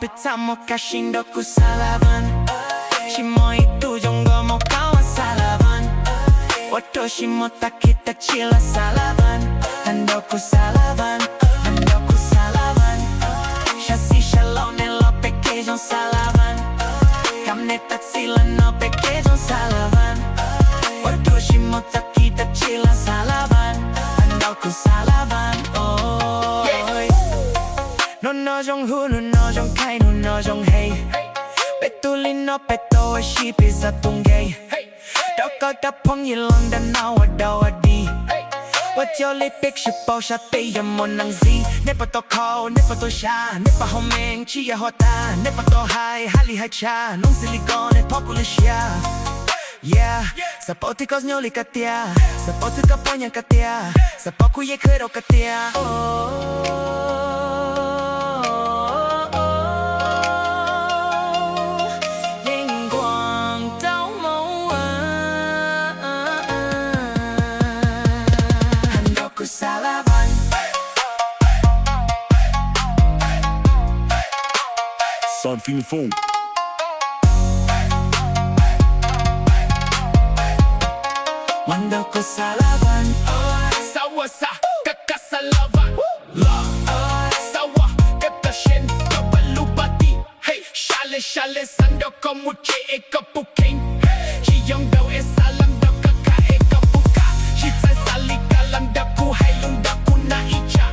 pertama kashindoku Salavon. Shimo itu jongo mo kawan Salavon. Watoshi mo takita chila Salavon. Nandoku Salavon, nandoku Salavon. Shasi shalom lo pequeño Salavon. Kamne tatsila no pequeño Salavon. Watoshi mo takita chila Salavon. Nandoku Salavon. Oh, no jong hu, no jong kai, no jong hey. Betuli no peto a sheep is a tungay. Doko da pong yilong da na wa da wa di. What your lip picture po sha te ya mo nang zi. Nepa to ko, nepa to sha, nepa homeng chi ya hota, nepa to hai, hali hai cha, nung silicone populisya. Yeah, sa potikos nyoli katia, sa potika ponya katia, sa poku ye kero katia. Salavon. Son fin fung. Mandoku Salavon. Sawa sa kaka Salavon. Sawa kata shen kabalubati. Hey, shale sando komuche e kapukain. Chiyong daw e salam daw kaka e kapuka. Shitsai sali kalam da ku hailung da ku na icha.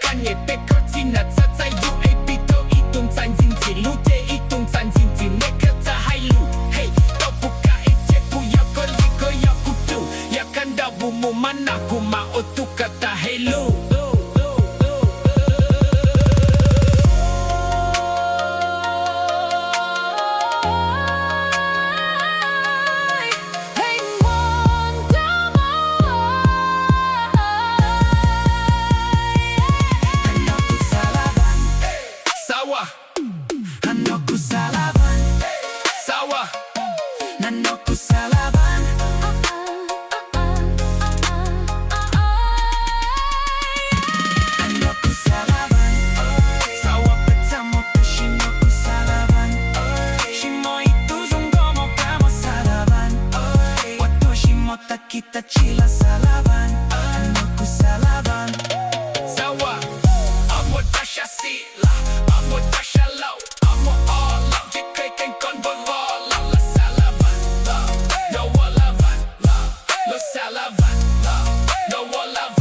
Kanye peker tina tsatsai yu e pito itong tsan zin zi lute itong tsan zin zi neka ta hailu. Hey, kapuka e jepu ya koliko ya kutu. Ya kanda bumu mana kuma otu kata helu. Nandoku Salavon. Sawa, Nandoku Salavon. Nandoku Salavon. Sawa pertama kashindoku Salavon. Shimo itu jongo mo kamo Salavon. Watoshi mo takita chila Salavon. Nandoku Salavon. sawa. Amo dasha sila, amo dasha low, amo all up. Jika ikan kon bola, la Salavon, no Salavon, no Salavon, no Salavon.